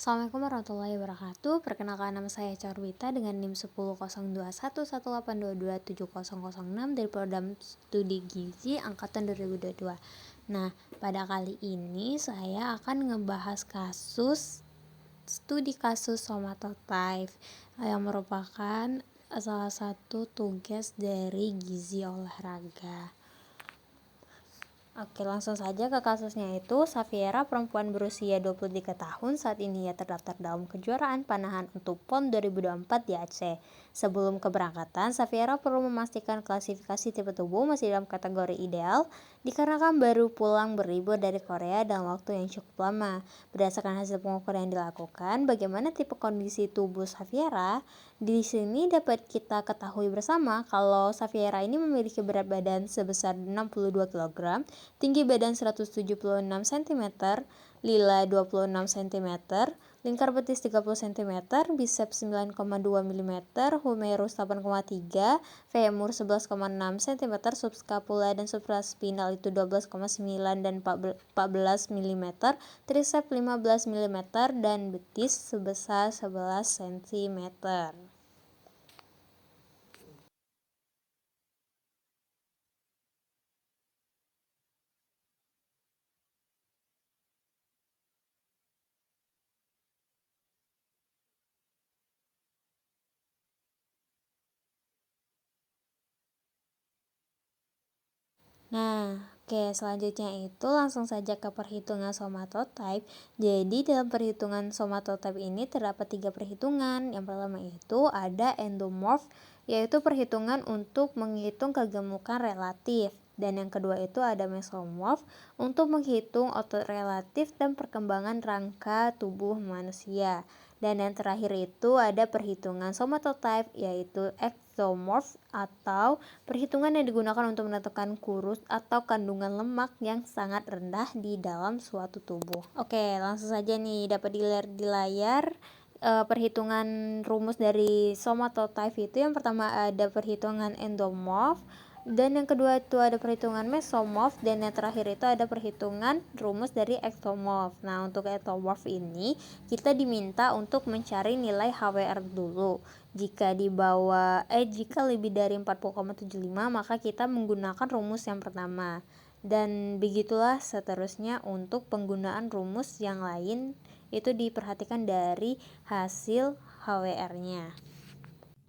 Assalamualaikum warahmatullahi wabarakatuh. Perkenalkan, nama saya Corwita dengan NIM 10.021188227006 dari Program Studi Gizi Angkatan 2022. Nah, pada kali ini saya akan ngebahas studi kasus somatotype yang merupakan salah satu tugas dari gizi olahraga. Oke, langsung saja ke kasusnya itu. Safiera, perempuan berusia 23 tahun, saat ini ia terdaftar dalam kejuaraan panahan untuk PON 2024 di Aceh. Sebelum keberangkatan, Safiera perlu memastikan klasifikasi tipe tubuh masih dalam kategori ideal, dikarenakan baru pulang berlibur dari Korea dalam waktu yang cukup lama. Berdasarkan hasil pengukuran yang dilakukan, bagaimana tipe kondisi tubuh Safiera? Di sini dapat kita ketahui bersama kalau Safiera ini memiliki berat badan sebesar 62 kg, tinggi badan 176 cm, lila 26 cm, lingkar betis 30 cm, biceps 9,2 mm, humerus 8,3, femur 11,6 cm, subscapula dan supraspinal itu 12,9 dan 14 mm, triceps 15 mm, dan betis sebesar 11 cm. Selanjutnya itu langsung saja ke perhitungan somatotype. Jadi dalam perhitungan somatotype ini terdapat 3 perhitungan. Yang pertama itu ada endomorph, yaitu perhitungan untuk menghitung kegemukan relatif. Dan yang kedua itu ada mesomorph untuk menghitung otot relatif dan perkembangan rangka tubuh manusia. Dan yang terakhir itu ada perhitungan somatotype, yaitu ectomorph atau perhitungan yang digunakan untuk menentukan kurus atau kandungan lemak yang sangat rendah di dalam suatu tubuh. Oke, langsung saja nih, dapat dilihat di layar perhitungan rumus dari somatotype itu. Yang pertama ada perhitungan endomorph, dan yang kedua itu ada perhitungan mesomorph, dan yang terakhir itu ada perhitungan rumus dari ectomorph. Nah, untuk ectomorph ini kita diminta untuk mencari nilai HWR dulu. Jika lebih dari 40,75 maka kita menggunakan rumus yang pertama. Dan begitulah seterusnya untuk penggunaan rumus yang lain, itu diperhatikan dari hasil HWR-nya.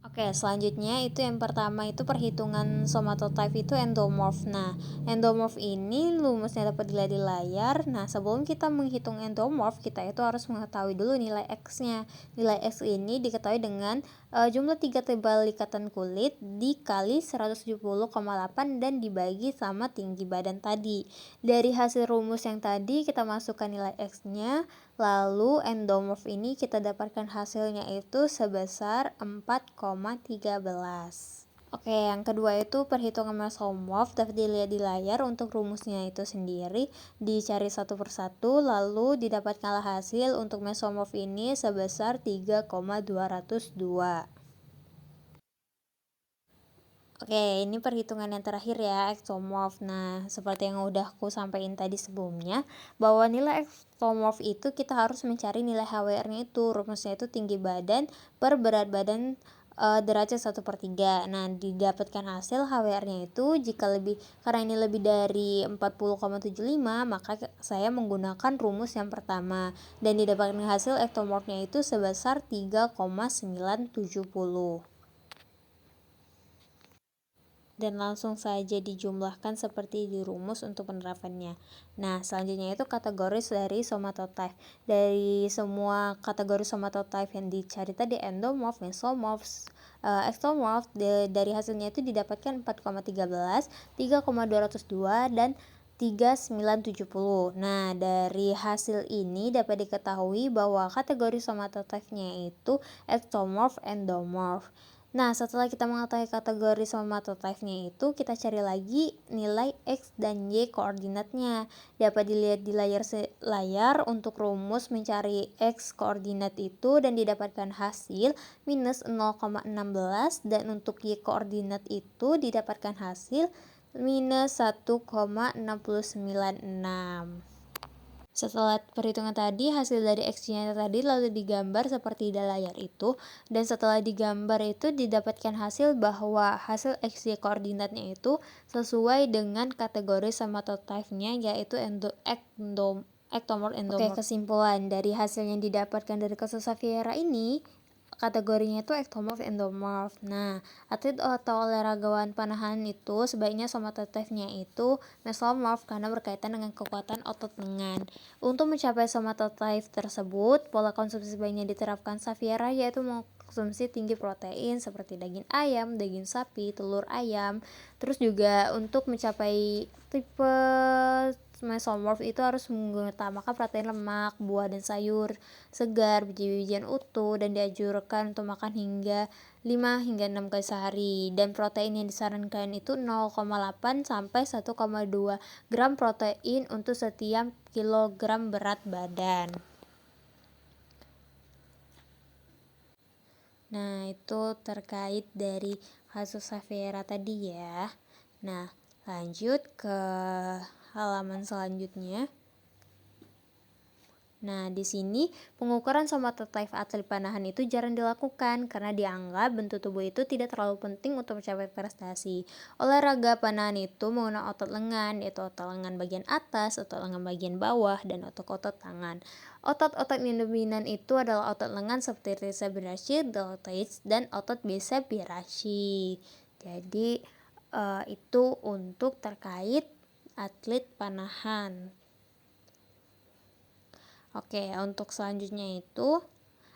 Oke, selanjutnya itu yang pertama itu perhitungan somatotype itu endomorph. Nah, endomorph ini rumusnya dapat dilihat di layar. Nah, sebelum kita menghitung endomorph, kita itu harus mengetahui dulu nilai X-nya. Nilai X ini diketahui dengan jumlah 3 tebal ikatan kulit dikali 170,8 dan dibagi sama tinggi badan tadi. Dari hasil rumus yang tadi kita masukkan nilai X-nya. Lalu endomorph ini kita dapatkan hasilnya itu sebesar 4,13. Oke, yang kedua itu perhitungan mesomorph, dapat dilihat di layar. Untuk rumusnya itu sendiri dicari satu persatu, lalu didapatkanlah hasil untuk mesomorph ini sebesar 3,202. Oke, ini perhitungan yang terakhir ya, ectomorph. Nah, seperti yang udah aku sampaikan tadi sebelumnya, bahwa nilai ectomorph itu kita harus mencari nilai HWR-nya itu. Rumusnya itu tinggi badan per berat badan derajat 1/3. Nah, didapatkan hasil HWR-nya itu karena ini lebih dari 40,75, maka saya menggunakan rumus yang pertama. Dan didapatkan hasil ectomorph-nya itu sebesar 3,970. Dan langsung saja dijumlahkan seperti di rumus untuk penerapannya. Nah, selanjutnya itu kategori dari somatotype. Dari semua kategori somatotype yang dicari tadi, endomorph, mesomorph, ectomorph, dari hasilnya itu didapatkan 4,13, 3,202 dan 3,970. Nah, dari hasil ini dapat diketahui bahwa kategori somatotype-nya itu ectomorph, endomorph. Nah, setelah kita mengetahui kategori somatotype-nya itu, kita cari lagi nilai X dan Y koordinatnya. Dapat dilihat di layar untuk rumus mencari X koordinat itu, dan didapatkan hasil minus 0,16, dan untuk Y koordinat itu didapatkan hasil minus 1,696. Setelah perhitungan tadi, hasil dari X-nya tadi lalu digambar seperti di layar itu, dan setelah digambar itu didapatkan hasil bahwa hasil X-Y koordinatnya itu sesuai dengan kategori somatotype-nya, yaitu ectomorph endomorph. Oke, kesimpulan dari hasil yang didapatkan dari kasus Xaviera ini, kategorinya itu ectomorph endomorph. Nah, atlet atau olahragawan panahan itu sebaiknya somatotype-nya itu mesomorph karena berkaitan dengan kekuatan otot lengan. Untuk mencapai somatotype tersebut, pola konsumsi sebaiknya diterapkan Xaviera, yaitu mengkonsumsi tinggi protein seperti daging ayam, daging sapi, telur ayam. Terus juga untuk mencapai tipe mesomorph itu harus mengutamakan protein lemak, buah dan sayur segar, biji-bijian utuh, dan dianjurkan untuk makan hingga 5 hingga 6 kali sehari. Dan protein yang disarankan itu 0,8 sampai 1,2 gram protein untuk setiap kilogram berat badan. Nah, itu terkait dari kasus Xaviera tadi ya. Nah, lanjut ke halaman selanjutnya. Nah, di sini pengukuran somatotype atlet panahan itu jarang dilakukan karena dianggap bentuk tubuh itu tidak terlalu penting untuk mencapai prestasi. Olahraga panahan itu menggunakan otot lengan, yaitu otot lengan bagian atas, otot lengan bagian bawah, dan otot-otot tangan. Otot-otot yang dominan itu adalah otot lengan seperti tricep brachii, deltoids, dan otot bicep brachii. Jadi, itu untuk terkait atlet panahan. Oke, untuk selanjutnya itu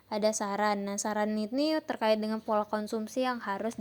ada saran. Nah, saran ini terkait dengan pola konsumsi yang harus